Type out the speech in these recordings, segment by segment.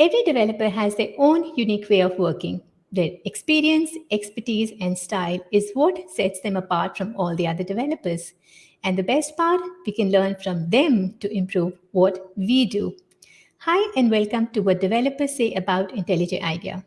Every developer has their own unique way of working. Their experience, expertise, and style is what sets them apart from all the other developers. And the best part, we can learn from them to improve what we do. Hi, and welcome to What Developers Say About IntelliJ IDEA.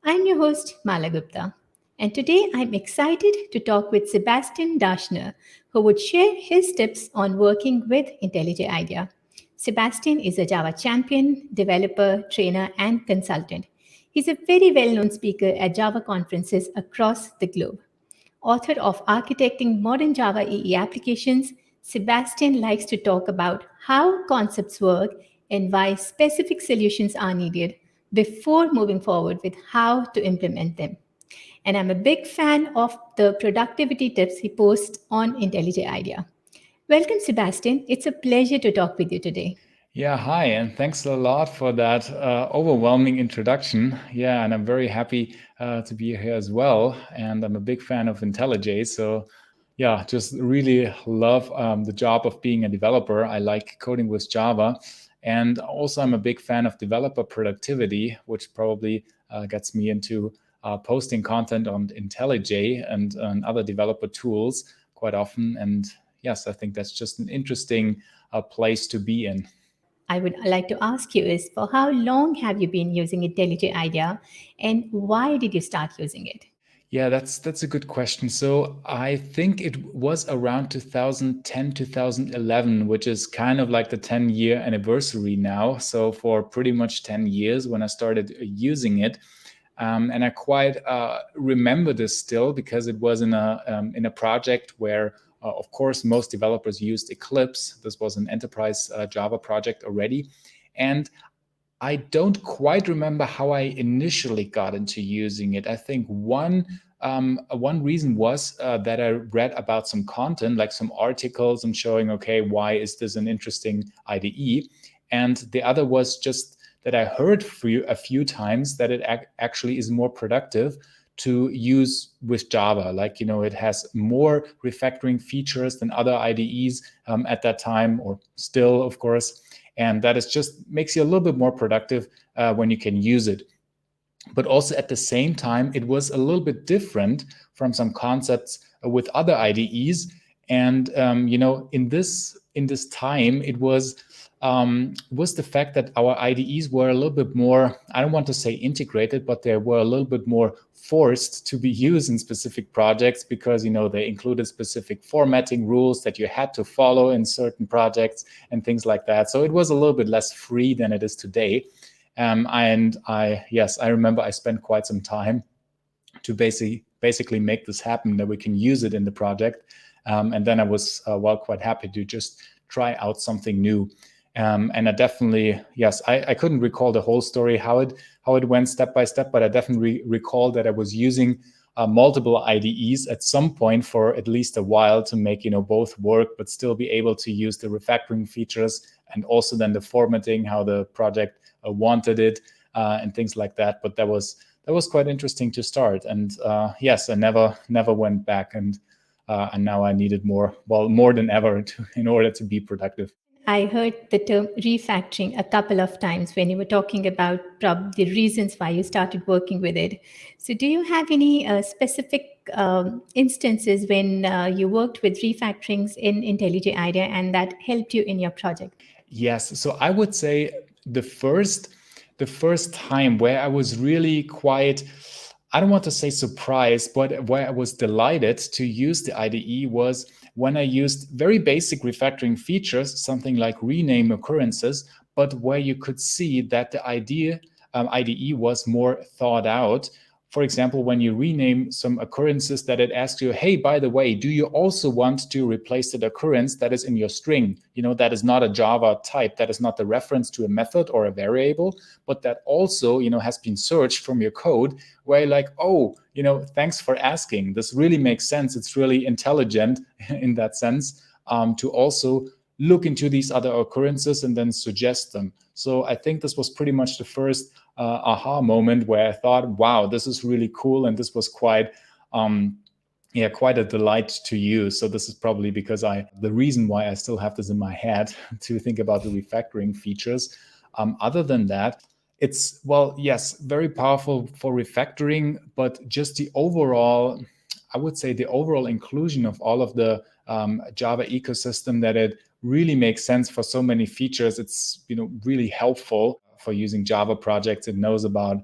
I'm your host, Mala Gupta, and today I'm excited to talk with Sebastian Dashner, who would share his tips on working with IntelliJ IDEA. Sebastian is a Java champion, developer, trainer, and consultant. He's a very well known speaker at Java conferences across the globe. Author of Architecting Modern Java EE Applications, Sebastian likes to talk about how concepts work and why specific solutions are needed before moving forward with how to implement them. And I'm a big fan of the productivity tips he posts on IntelliJ IDEA. Welcome, Sebastian. It's a pleasure to talk with you today. Yeah, hi, and thanks a lot for that overwhelming introduction. Yeah, and I'm very happy to be here as well. And I'm a big fan of IntelliJ. So, yeah, just really love the job of being a developer. I like coding with Java. And also, I'm a big fan of developer productivity, which probably gets me into posting content on IntelliJ and other developer tools quite often. And yes, I think that's just an interesting place to be in. I would like to ask you is for how long have you been using IntelliJ IDEA and why did you start using it? Yeah, that's a good question. So I think it was around 2010, 2011, which is kind of like the 10-year anniversary now. So for pretty much 10 years when I started using it. And I quite remember this still because it was in a project where, of course, most developers used Eclipse. This was an enterprise Java project already. And I don't quite remember how I initially got into using it. I think one reason was that I read about some content, like some articles, and showing, okay, why is this an interesting IDE? And the other was just that I heard a few times that it actually is more productive to use with Java. Like, it has more refactoring features than other IDEs at that time, or still, of course. And that is just makes you a little bit more productive when you can use it. But also at the same time, it was a little bit different from some concepts with other IDEs. And in this time, it was the fact that our IDEs were a little bit more, I don't want to say integrated, but they were a little bit more forced to be used in specific projects because, they included specific formatting rules that you had to follow in certain projects and things like that. So it was a little bit less free than it is today. Yes, I remember I spent quite some time to basically make this happen, that we can use it in the project. And then I was quite happy to just try out something new. And I definitely, yes, I couldn't recall the whole story, how it went step by step, but I definitely recall that I was using multiple IDEs at some point for at least a while to make both work, but still be able to use the refactoring features and also then the formatting, how the project wanted it, and things like that. But that was quite interesting to start. And yes, I never went back, and now I needed more than ever in order to be productive. I heard the term refactoring a couple of times when you were talking about the reasons why you started working with it. So, do you have any specific instances when you worked with refactorings in IntelliJ IDEA and that helped you in your project? Yes. So I would say the first time where I was really quite, I don't want to say surprised, but where I was delighted to use the IDE was when I used very basic refactoring features, something like rename occurrences, but where you could see that the IDE was more thought out. For example, when you rename some occurrences, that it asks you, hey, by the way, do you also want to replace that occurrence that is in your string? That is not a Java type, that is not the reference to a method or a variable, but that also, has been searched from your code, where you're like, oh, thanks for asking. This really makes sense. It's really intelligent in that sense, to also look into these other occurrences and then suggest them. So I think this was pretty much the first aha moment where I thought, wow, this is really cool. And this was quite a delight to use. So this is probably because the reason why I still have this in my head to think about the refactoring features. Other than that, It's, well, yes, very powerful for refactoring, but just the overall, I would say the overall inclusion of all of the Java ecosystem, that it really makes sense for so many features. It's, really helpful for using Java projects. It knows about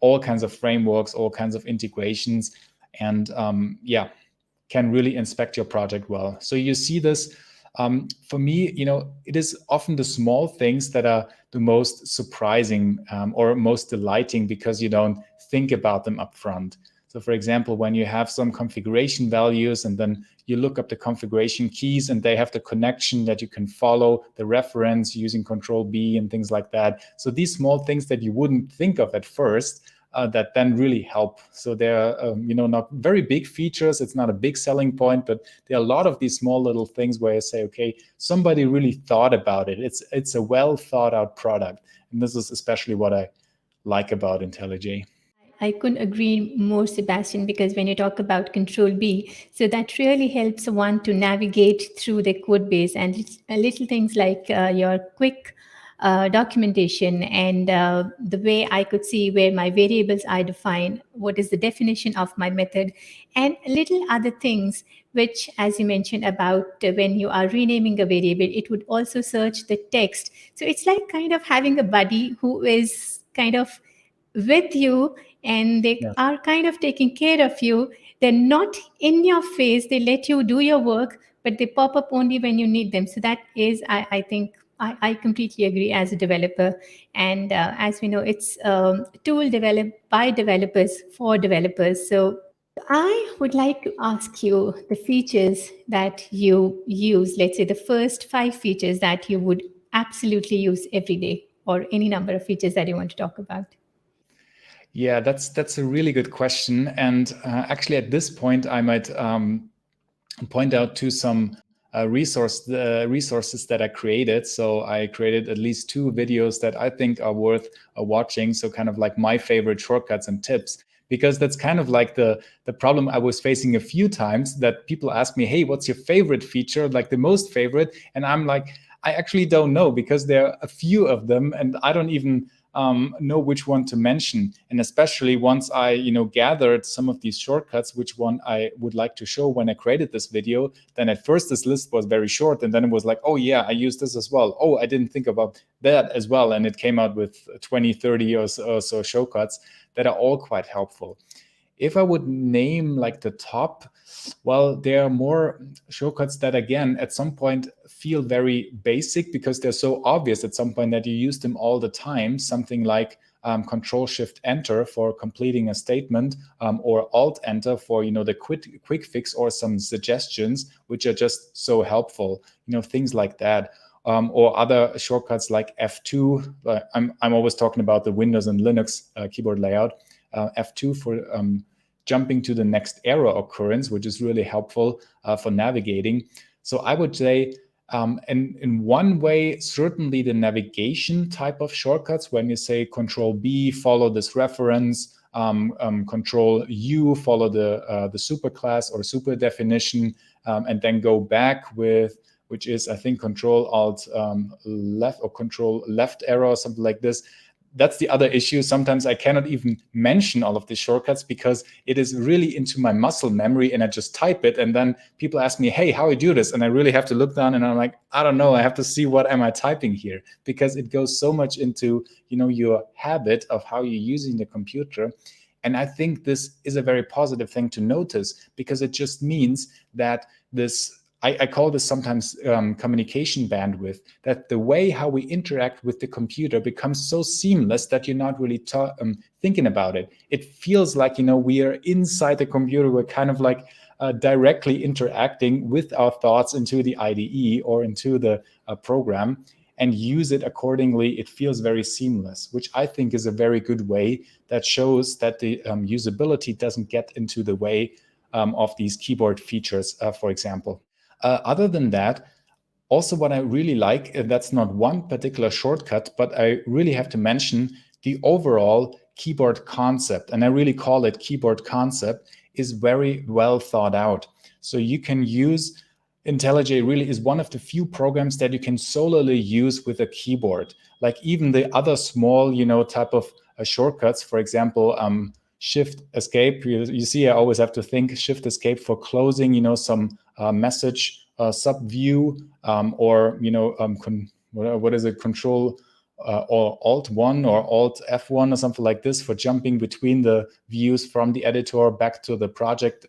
all kinds of frameworks, all kinds of integrations, and yeah, can really inspect your project well. So you see this. For me, it is often the small things that are the most surprising or most delighting, because you don't think about them up front. So for example, when you have some configuration values and then you look up the configuration keys and they have the connection that you can follow the reference using Control B and things like that. So these small things that you wouldn't think of at first, that then really help. So they're, not very big features. It's not a big selling point, but there are a lot of these small little things where you say, okay, somebody really thought about it. It's a well thought out product. And this is especially what I like about IntelliJ. I couldn't agree more, Sebastian, because when you talk about Control B, so that really helps one to navigate through the code base, and little things like your quick documentation, and the way I could see where my variables are defined, what is the definition of my method, and little other things, which, as you mentioned about when you are renaming a variable, it would also search the text. So it's like kind of having a buddy who is kind of with you, and they Yeah. are kind of taking care of you. They're not in your face, they let you do your work, but they pop up only when you need them. So that is, I think, I completely agree as a developer. And as we know, it's a tool developed by developers for developers. So I would like to ask you the features that you use, let's say the first 5 features that you would absolutely use every day, or any number of features that you want to talk about. Yeah, that's a really good question. And actually, at this point, I might point out to some resources that I created. So I created at least 2 videos that I think are worth watching. So kind of like my favorite shortcuts and tips, because that's kind of like the problem I was facing a few times, that people ask me, hey, what's your favorite feature, like the most favorite? And I'm like, I actually don't know, because there are a few of them and I don't even know which one to mention. And especially once I, gathered some of these shortcuts, which one I would like to show when I created this video, then at first this list was very short. And then it was like, oh yeah, I use this as well. Oh, I didn't think about that as well. And it came out with 20, 30 or so shortcuts that are all quite helpful. If I would name like the top, well, there are more shortcuts that, again, at some point feel very basic because they're so obvious at some point that you use them all the time. Something like Control Shift Enter for completing a statement, or Alt Enter for the quick fix or some suggestions, which are just so helpful. Things like that. Or other shortcuts like F2. I'm always talking about the Windows and Linux keyboard layout. F2 for jumping to the next error occurrence, which is really helpful for navigating. So I would say, in one way, certainly the navigation type of shortcuts, when you say Control B, follow this reference, Control U, follow the superclass or super definition, and then go back with, which is, I think, Control Alt left or Control left arrow or something like this. That's the other issue. Sometimes I cannot even mention all of these shortcuts because it is really into my muscle memory, and I just type it, and then people ask me, hey, how do you do this? And I really have to look down, and I'm like, I don't know. I have to see what am I typing here, because it goes so much into your habit of how you're using the computer. And I think this is a very positive thing to notice, because it just means that this, I call this sometimes communication bandwidth, that the way how we interact with the computer becomes so seamless that you're not really thinking about it. It feels like, we are inside the computer. We're kind of like directly interacting with our thoughts into the IDE or into the program, and use it accordingly. It feels very seamless, which I think is a very good way that shows that the usability doesn't get into the way of these keyboard features, for example. Other than that, also what I really like, and that's not one particular shortcut, but I really have to mention the overall keyboard concept, and I really call it keyboard concept, is very well thought out. So you can use IntelliJ really is one of the few programs that you can solely use with a keyboard. Like even the other small, type of shortcuts, for example, Shift Escape. You see, I always have to think Shift Escape for closing, some message sub view, or what is it? Control or Alt 1 or Alt F1 or something like this for jumping between the views from the editor back to the project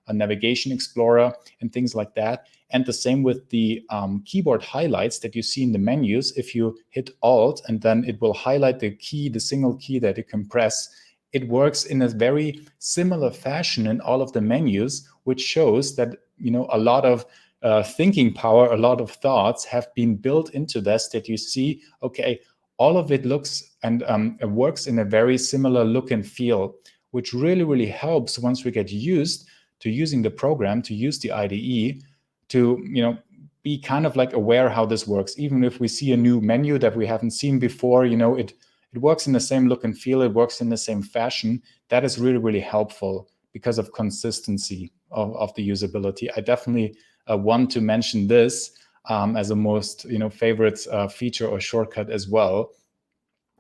a navigation explorer and things like that. And the same with the keyboard highlights that you see in the menus. If you hit Alt and then it will highlight the key, the single key that you can press. It works in a very similar fashion in all of the menus, which shows that a lot of thinking power, a lot of thoughts have been built into this, that you see, okay, all of it looks and it works in a very similar look and feel, which really, really helps once we get used to using the program, to use the IDE, to be kind of like aware how this works. Even if we see a new menu that we haven't seen before, it works in the same look and feel, it works in the same fashion. That is really, really helpful because of consistency of the usability. I definitely want to mention this as a most favorite feature or shortcut as well.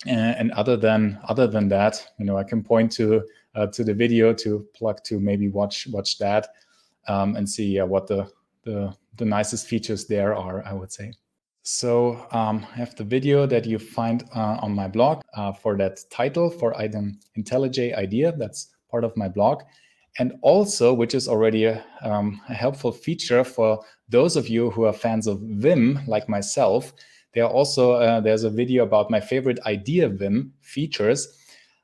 And other than that, I can point to the video to plug to maybe watch that and see what the nicest features there are, I would say. So I have the video that you find on my blog for that title, for IntelliJ IDEA. That's part of my blog. And also, which is already a helpful feature for those of you who are fans of Vim, like myself, there's a video about my favorite IDEA Vim features,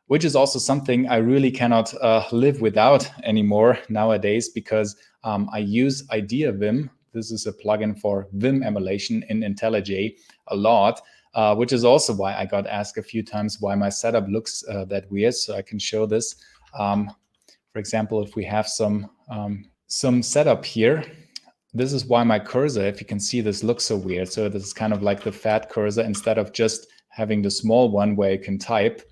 which is also something I really cannot live without anymore nowadays, because I use IDEA Vim. This is a plugin for Vim emulation in IntelliJ a lot, which is also why I got asked a few times why my setup looks that weird. So I can show this. For example, if we have some setup here, this is why my cursor, if you can see, this looks so weird. So this is kind of like the fat cursor instead of just having the small one where you can type,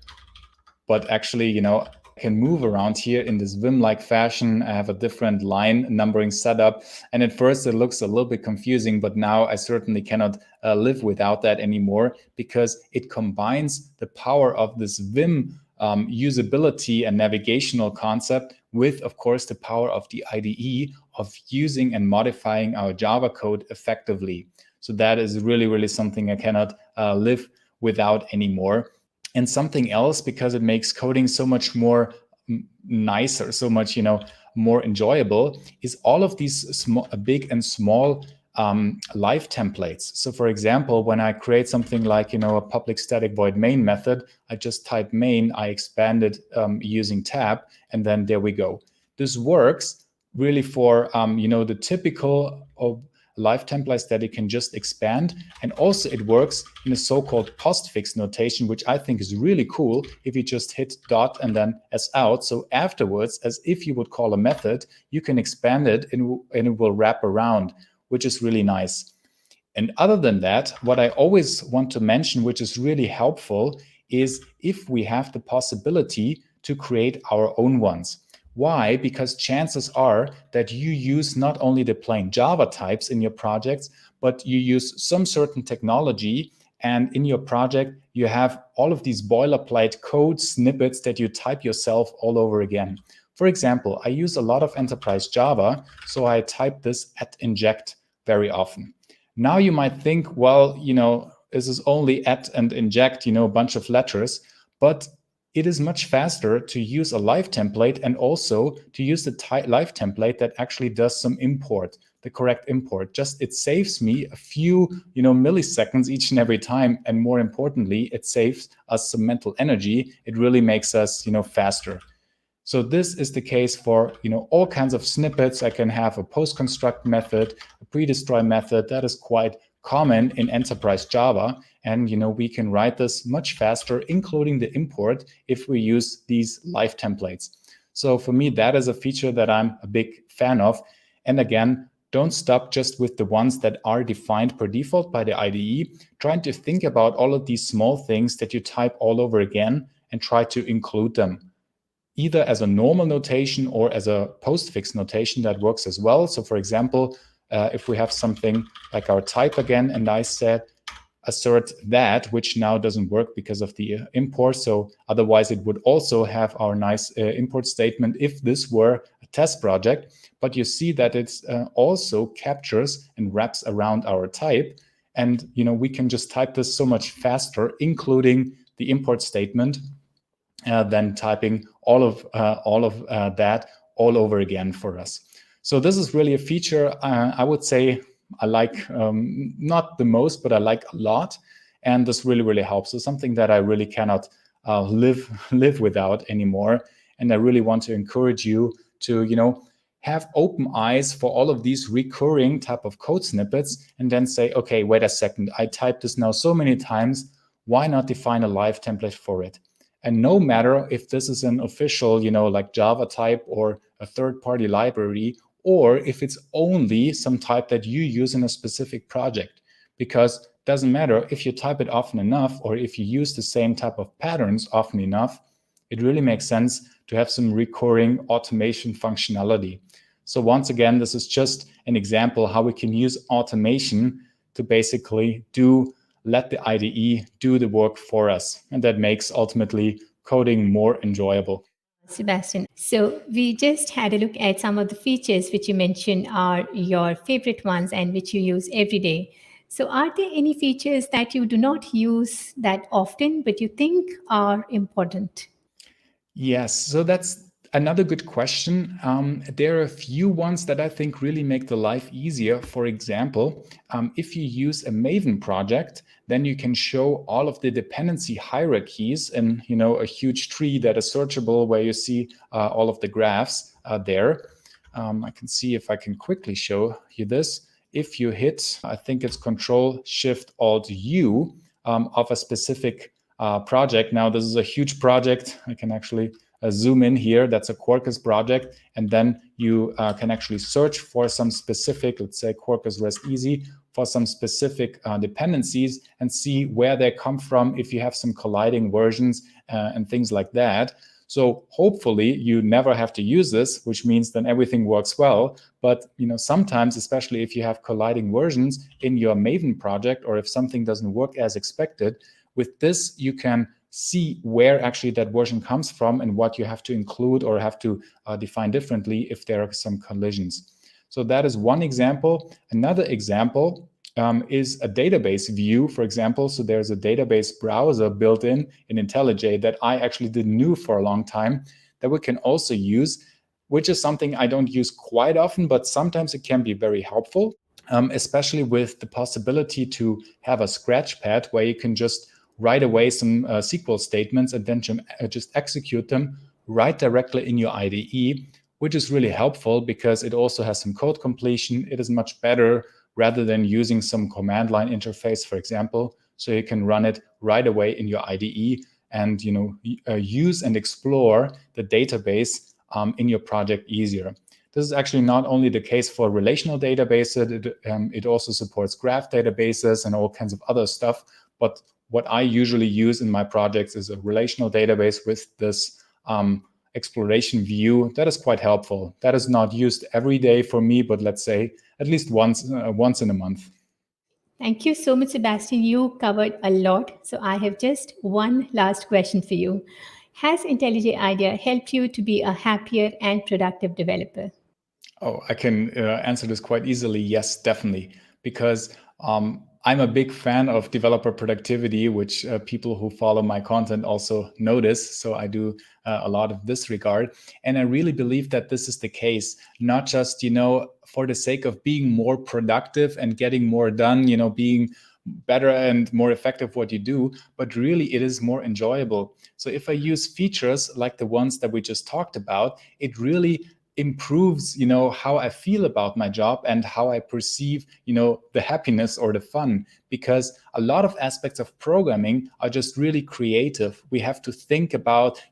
but actually, I can move around here in this Vim-like fashion. I have a different line numbering setup. And at first it looks a little bit confusing, but now I certainly cannot live without that anymore, because it combines the power of this Vim usability and navigational concept with, of course, the power of the IDE of using and modifying our Java code effectively. So that is really, really something I cannot live without anymore. And something else, because it makes coding so much more nicer, so much more enjoyable, is all of these big and small live templates. So for example, when I create something like a public static void main method, I just type main, I expand it using tab, and then there we go. This works really for the typical of live templates that you can just expand. And also it works in a so-called postfix notation, which I think is really cool if you just hit dot and then s out. So afterwards, as if you would call a method, you can expand it and it will wrap around, which is really nice. And other than that, what I always want to mention, which is really helpful, is if we have the possibility to create our own ones. Why? Because chances are that you use not only the plain Java types in your projects, but you use some certain technology, and in your project, you have all of these boilerplate code snippets that you type yourself all over again. For example, I use a lot of enterprise Java, so I type this @inject very often. Now you might think, well, this is only and inject, a bunch of letters, but it is much faster to use a live template and also to use the live template that actually does some import, the correct import. Just it saves me a few milliseconds each and every time, and more importantly, it saves us some mental energy. It really makes us faster. So this is the case for all kinds of snippets. I can have a post-construct method, a pre-destroy method that is quite common in enterprise Java, and we can write this much faster, including the import, if we use these live templates. So for me, that is a feature that I'm a big fan of. And again, don't stop just with the ones that are defined per default by the IDE. Trying to think about all of these small things that you type all over again and try to include them, either as a normal notation or as a postfix notation that works as well. So for example, if we have something like our type again, and I said assert that, which now doesn't work because of the import. So otherwise it would also have our nice import statement if this were a test project. But you see that it's also captures and wraps around our type. And we can just type this so much faster, including the import statement, than typing all of that all over again for us. So this is really a feature I would say I like, not the most, but I like a lot. And this really, really helps. So something that I really cannot live without anymore. And I really want to encourage you to, have open eyes for all of these recurring type of code snippets, and then say, okay, wait a second, I typed this now so many times. Why not define a live template for it? And no matter if this is an official, like Java type or a third-party library, or if it's only some type that you use in a specific project, because it doesn't matter if you type it often enough or if you use the same type of patterns often enough, it really makes sense to have some recurring automation functionality. So once again, this is just an example how we can use automation to basically let the IDE do the work for us. And that makes ultimately coding more enjoyable. Sebastian, so we just had a look at some of the features which you mentioned are your favorite ones and which you use every day. So are there any features that you do not use that often, but you think are important? Yes, so that's another good question. There are a few ones that I think really make the life easier. For example, if you use a Maven project, then you can show all of the dependency hierarchies in a huge tree that is searchable, where you see all of the graphs there. I can see if I can quickly show you this. If you hit, I think it's Control Shift Alt U of a specific project. Now, this is a huge project. I can actually zoom in here. That's a Quarkus project. And then you can actually search for some specific, let's say Quarkus REST Easy, for some specific dependencies and see where they come from, if you have some colliding versions and things like that. So hopefully you never have to use this, which means then everything works well. But sometimes, especially if you have colliding versions in your Maven project, or if something doesn't work as expected, with this you can see where actually that version comes from and what you have to include or have to define differently if there are some collisions. So that is one example. Another example is a database view, for example. So there's a database browser built in IntelliJ that I actually didn't know for a long time that we can also use, which is something I don't use quite often, but sometimes it can be very helpful, especially with the possibility to have a scratchpad where you can just write away some SQL statements and then just execute them right directly in your IDE, which is really helpful because it also has some code completion. It is much better rather than using some command line interface, for example. So you can run it right away in your IDE and use and explore the database in your project easier. This is actually not only the case for relational databases, it also supports graph databases and all kinds of other stuff. But what I usually use in my projects is a relational database with this exploration view. That is quite helpful. That is not used every day for me, but let's say at least once in a month. Thank you so much, Sebastian. You covered a lot. So I have just one last question for you. Has IntelliJ IDEA helped you to be a happier and productive developer? Oh, I can answer this quite easily. Yes, definitely. Because I'm a big fan of developer productivity, which people who follow my content also notice. So I do a lot of this regard. And I really believe that this is the case, not just, for the sake of being more productive and getting more done, being better and more effective what you do, but really it is more enjoyable. So if I use features like the ones that we just talked about, it really improves how I feel about my job and how I perceive the happiness or the fun, because a lot of aspects of programming are just really creative. We have to think about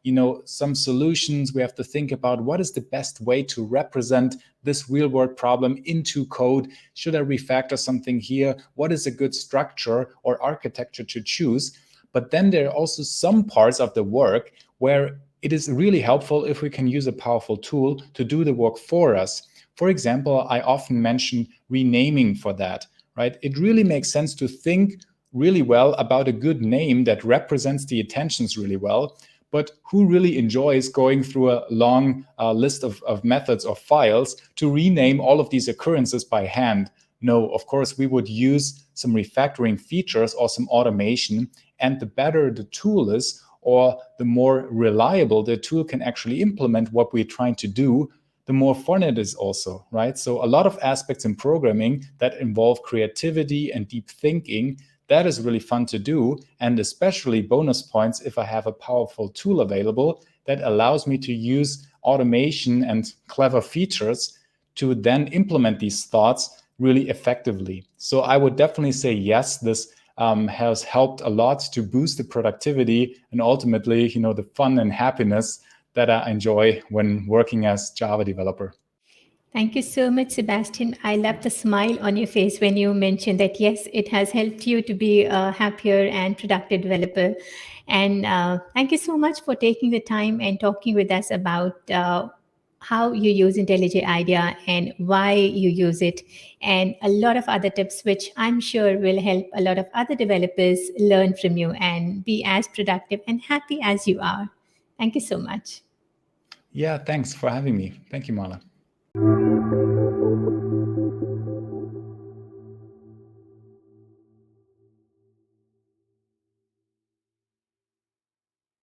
some solutions. We have to think about what is the best way to represent this real world problem into code. Should I refactor something here? What is a good structure or architecture to choose? But then there are also some parts of the work where it is really helpful if we can use a powerful tool to do the work for us. For example, I often mention renaming for that, right? It really makes sense to think really well about a good name that represents the intentions really well. But who really enjoys going through a long list of methods or files to rename all of these occurrences by hand? No, of course, we would use some refactoring features or some automation. And the better the tool is, or the more reliable the tool can actually implement what we're trying to do, the more fun it is also, right? So a lot of aspects in programming that involve creativity and deep thinking, that is really fun to do. And especially bonus points if I have a powerful tool available that allows me to use automation and clever features to then implement these thoughts really effectively. So I would definitely say yes, this has helped a lot to boost the productivity and ultimately, the fun and happiness that I enjoy when working as Java developer. Thank you so much, Sebastian. I love the smile on your face when you mentioned that, yes, it has helped you to be a happier and productive developer. And thank you so much for taking the time and talking with us about how you use IntelliJ IDEA and why you use it, and a lot of other tips, which I'm sure will help a lot of other developers learn from you and be as productive and happy as you are. Thank you so much. Yeah, thanks for having me. Thank you, Marla.